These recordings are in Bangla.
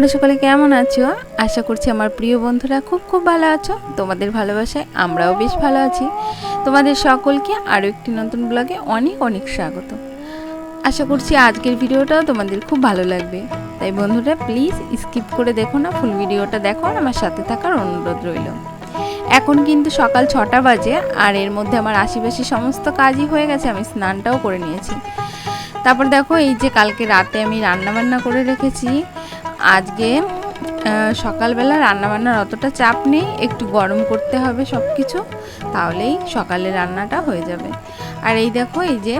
তোমরা সকলে কেমন আছো? আশা করছি আমার প্রিয় বন্ধুরা খুব খুব ভালো আছো। তোমাদের ভালোবাসায় আমরাও বেশ ভালো আছি। তোমাদের সকলকে আরও একটি নতুন ব্লগে অনেক অনেক স্বাগত। আশা করছি আজকের ভিডিওটাও তোমাদের খুব ভালো লাগবে। তাই বন্ধুরা প্লিজ স্কিপ করে দেখো না, ফুল ভিডিওটা দেখো আর আমার সাথে থাকার অনুরোধ রইল। এখন কিন্তু সকাল 6টা বাজে আর এর মধ্যে আমার আশেপাশে সমস্ত কাজই হয়ে গেছে, আমি স্নানটাও করে নিয়েছি। তারপর দেখো এই যে কালকে রাতে আমি রান্নাবান্না করে রেখেছি। আজকে সকালবেলা রান্নাবান্নার অতটা চাপ নেই, একটু গরম করতে হবে সব কিছু, তাহলেই সকালে রান্নাটা হয়ে যাবে। আর এই দেখো এই যে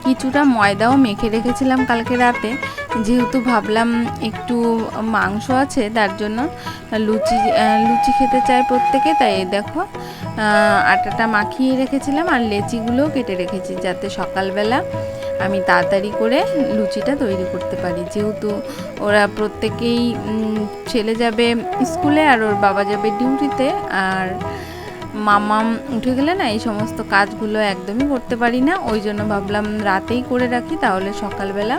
কিছুটা ময়দাও মেখে রেখেছিলাম কালকে রাতে, যেহেতু ভাবলাম একটু মাংস আছে তার জন্য লুচি খেতে চাই প্রত্যেকে, তাই এই দেখো আটাটা মাখিয়ে রেখেছিলাম আর লেচিগুলোও কেটে রেখেছি, যাতে সকালবেলা আমি তাড়াতাড়ি করে লুচিটা তৈরি করতে পারি। যেহেতু ওরা প্রত্যেকেই ছেলে যাবে স্কুলে আর ওর বাবা যাবে ডিউটিতে, আর মামাম উঠে গেলে না এই সমস্ত কাজগুলো একদমই করতে পারি না, ওই জন্য ভাবলাম রাতেই করে রাখি, তাহলে সকালবেলা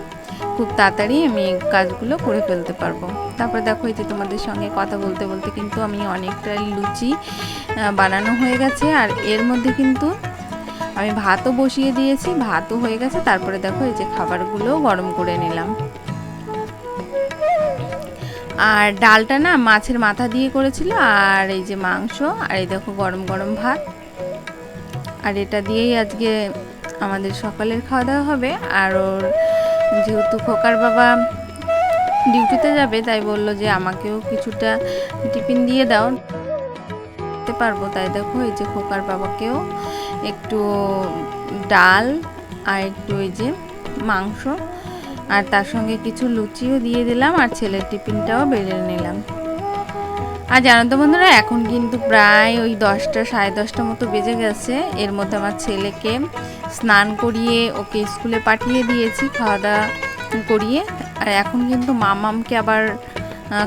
খুব তাড়াতাড়ি আমি এই কাজগুলো করে ফেলতে পারবো। তারপর দেখো এই যে তোমাদের সঙ্গে কথা বলতে বলতে কিন্তু আমি অনেকটাই লুচি বানানো হয়ে গেছে, আর এর মধ্যে কিন্তু আমি ভাতও বসিয়ে দিয়েছি, ভাতও হয়ে গেছে। তারপরে দেখো এই যে খাবারগুলো গরম করে নিলাম। আর ডালটা না মাছের মাথা দিয়ে করেছিল, আর এই যে মাংস, আর এই দেখো গরম গরম ভাত, আর এটা দিয়েই আজকে আমাদের সকালের খাওয়া দাওয়া হবে। আর ওর যেহেতু খোকার বাবা ডিউটিতে যাবে, তাই বললো যে আমাকেও কিছুটা টিফিন দিয়ে দাও, পারবো। তাই দেখো এই যে খোকার বাবাকেও একটু ডাল আর একটু এই যে মাংস আর তার সঙ্গে কিছু লুচিও দিয়ে দিলাম, আর ছেলের টিফিনটাও বেড়ে নিলাম। আর জানো তো বন্ধুরা, এখন কিন্তু প্রায় ওই 10টা সাড়ে 10টা মতো বেজে গেছে। এর মধ্যে আমার ছেলেকে স্নান করিয়ে ওকে স্কুলে পাঠিয়ে দিয়েছি, খাওয়া দাওয়া করিয়ে। আর এখন কিন্তু মামামকে আবার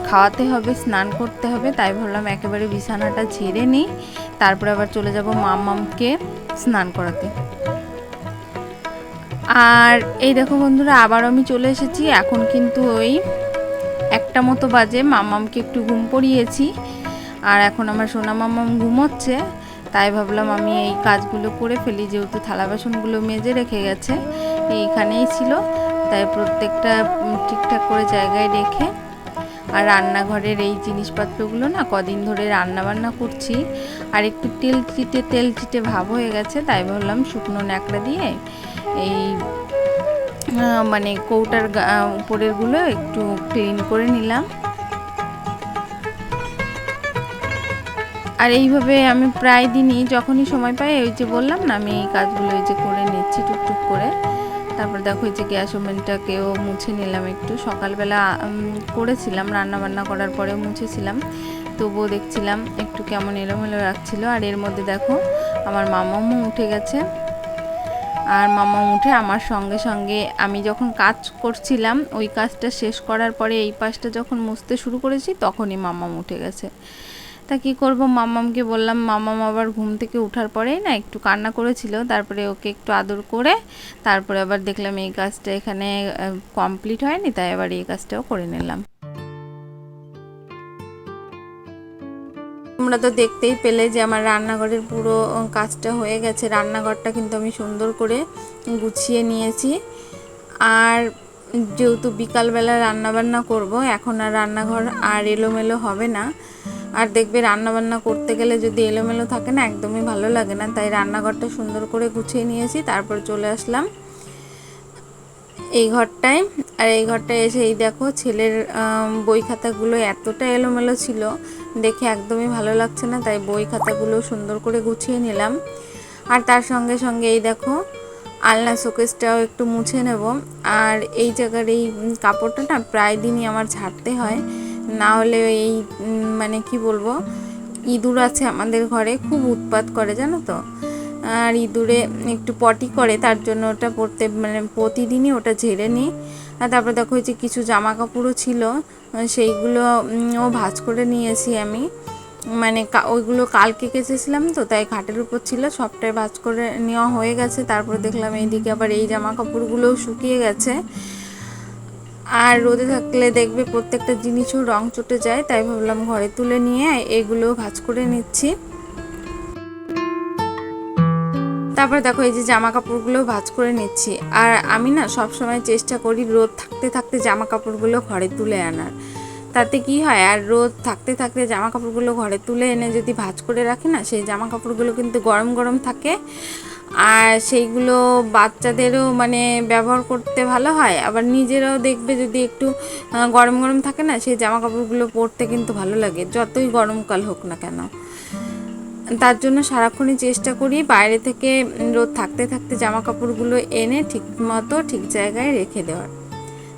খাওয়াতে হবে, স্নান করতে হবে, তাই ভাবলাম একেবারে বিছানাটা ঝেড়ে নিই, তারপরে আবার চলে যাব মামামকে স্নান করাতে। আর এই দেখো বন্ধুরা, আবার আমি চলে এসেছি। এখন কিন্তু ওই 1টা মতো বাজে, মামামকে একটু ঘুম পড়িয়েছি, আর এখন আমার সোনা মামাম ঘুমোচ্ছে, তাই ভাবলাম আমি এই কাজগুলো করে ফেলি। যেহেতু থালা বাসনগুলো মেজে রেখে গেছে, এইখানেই ছিল, তাই প্রত্যেকটা ঠিকঠাক করে জায়গায় রেখে, আর রান্নাঘরের এই জিনিসপত্রগুলো না কদিন ধরে রান্না বান্না করছি, আর একটু তেল চিটে ভাব হয়ে গেছে, তাই ভাবলাম শুকনো ন্যাকড়া দিয়ে এই মানে কৌটার উপরের গুলো একটু ক্লিন করে নিলাম। আর এইভাবে আমি প্রায় দিনই যখনই সময় পাই, ওই যে বললাম না, আমি এই কাজগুলো এই যে করে নিচ্ছি টুকটুক করে। তারপর দেখো এই যে গ্যাস ওভেনটাকেও মুছে নিলাম, একটু সকালবেলা করেছিলাম, রান্নাবান্না করার পরেও মুছেছিলাম, তবুও দেখছিলাম একটু কেমন এলোমেলো রাখছিল। আর এর মধ্যে দেখো আমার মামামও উঠে গেছে, আর মামা উঠে আমার সঙ্গে সঙ্গে আমি যখন কাজ করছিলাম ওই কাজটা শেষ করার পরে এই পাশটা যখন মুছতে শুরু করেছি, তখনই মামাম উঠে গেছে। তা কী করব, মামামকে বললাম, মামাম আবার ঘুম থেকে ওঠার পরেই না একটু কান্না করেছিল, তারপরে ওকে একটু আদর করে তারপরে আবার দেখলাম এই কাজটা এখানে কমপ্লিট হয়নি, তাই আবার এই কাজটাও করে নিলাম। তোমরা তো দেখতেই পেলে যে আমার রান্নাঘরের পুরো কাজটা হয়ে গেছে। রান্নাঘরটা কিন্তু আমি সুন্দর করে গুছিয়ে নিয়েছি, আর যেহেতু বিকালবেলা রান্নাবান্না করব, এখন আর রান্নাঘর আর এলোমেলো হবে না। আর দেখবে রান্নাবান্না করতে গেলে যদি এলোমেলো থাকে না, একদমই ভালো লাগে না, তাই রান্নাঘরটা সুন্দর করে গুছিয়ে নিয়েছি। তারপর চলে আসলাম এই ঘরটায়, আর এই ঘরটায় এসে এই দেখো ছেলের বই খাতাগুলো এতটা এলোমেলো ছিল, দেখে একদমই ভালো লাগছে না, তাই বই খাতাগুলো সুন্দর করে গুছিয়ে নিলাম। আর তার সঙ্গে সঙ্গে এই দেখো আলনা শোকেসটাও একটু মুছে নেব। আর এই জায়গার এই কাপড়টা না প্রায় দিনই আমার ঝাড়তে হয়, না হলে এই মানে কি বলবো, ইঁদুর আছে আমাদের ঘরে, খুব উৎপাত করে জানো তো, আর ইঁদুরে একটু পটি করে, তার জন্য ওটা পরতে মানে প্রতিদিনই ওটা ঝেড়ে নিই। আর তারপরে দেখো যে কিছু জামা কাপড়ও ছিল, সেইগুলো ও ভাঁজ করে নিয়েছি আমি, মানে ওইগুলো কালকে কেচেছিলাম তো, তাই ঘাটের উপর ছিল, সবটাই ভাঁজ করে নেওয়া হয়ে গেছে। তারপর দেখলাম এইদিকে আবার এই জামা কাপড়গুলোও শুকিয়ে গেছে। আর রোদে থাকলে দেখবে প্রত্যেকটা জিনিসও রং চটে যায়, তাই ভাবলাম ঘরে তুলে নিয়ে এগুলো ভাঁজ করে নিচ্ছি। তারপর দেখো এই যে জামা কাপড়গুলো ভাঁজ করে নিচ্ছি। আর আমি না সবসময় চেষ্টা করি রোদ থাকতে থাকতে জামা কাপড়গুলো ঘরে তুলে আনার। তাতে কি হয়, আর রোদ থাকতে থাকতে জামা কাপড়গুলো ঘরে তুলে এনে যদি ভাঁজ করে রাখি না, সেই জামা কাপড়গুলো কিন্তু গরম গরম থাকে। আর সেইগুলো বাচ্চাদেরও মানে ব্যবহার করতে ভালো হয়, আবার নিজেরাও দেখবে যদি একটু গরম গরম থাকে না, সেই জামা কাপড়গুলো পরতে কিন্তু ভালো লাগে, যতই গরমকাল হোক না কেন। তার জন্য সারাক্ষণই চেষ্টা করি বাইরে থেকে রোদ থাকতে থাকতে জামা কাপড়গুলো এনে ঠিক মতো ঠিক জায়গায় রেখে দেওয়ার।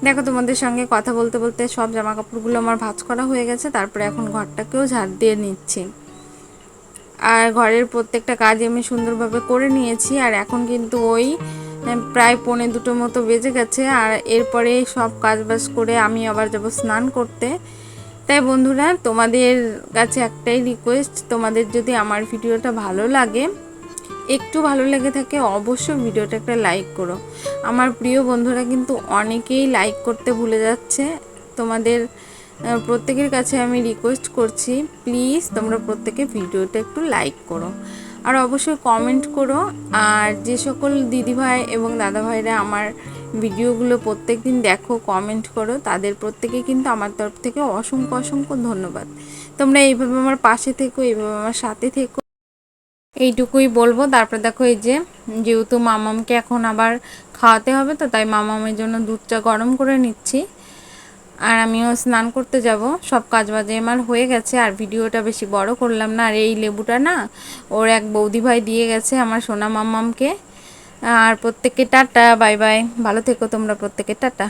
দেখো তোমাদের সঙ্গে কথা বলতে বলতে সব জামা কাপড়গুলো আমার ভাঁজ করা হয়ে গেছে। তারপরে এখন ঘরটাকেও ঝাড় দিয়ে নিচ্ছি। আর ঘরের প্রত্যেকটা কাজ আমি সুন্দরভাবে করে নিয়েছি। আর এখন কিন্তু ওই প্রায় 1:45 মতো বেজে গেছে। আর এরপরে সব কাজ বাজ করে আমি আবার যাব স্নান করতে। তাই বন্ধুরা, তোমাদের কাছে একটাই রিকোয়েস্ট, তোমাদের যদি আমার ভিডিওটা ভালো লাগে, একটু ভালো লেগে থাকে, অবশ্যই ভিডিওটা একটা লাইক করো। আমার প্রিয় বন্ধুরা কিন্তু অনেকেই লাইক করতে ভুলে যাচ্ছে। তোমাদের প্রত্যেকের কাছে আমি রিকোয়েস্ট করছি, প্লিজ তোমরা প্রত্যেকে ভিডিওটা একটু লাইক করো, আর অবশ্যই কমেন্ট করো। আর যে সকল দিদিভাই এবং দাদাভাইরা আমার ভিডিওগুলো প্রত্যেক দিন দেখো, কমেন্ট করো, তাদের প্রত্যেকে কিন্তু আমার তরফ থেকে অসংখ্য অসংখ্য ধন্যবাদ। তোমরা এইভাবে আমার পাশে থেকো, এইভাবে আমার সাথে থেকো, এইটুকুই বলবো। তারপরে দেখো এই যে, যেহেতু মামামকে এখন আবার খাওয়াতে হবে, তো তাই মামামের জন্য দুধটা গরম করে নিচ্ছি। আর আমিও স্নান করতে যাব। সব কাজ বাজে আমার হয়ে গেছে, আর ভিডিওটা বেশি বড় করলাম না। আর এই লেবুটা না ওর এক বৌদি ভাই দিয়ে গেছে আমার সোনা মামামকে। আর প্রত্যেককে টাটা, বাই বাই, ভালো থেকো তোমরা প্রত্যেকে, টাটা।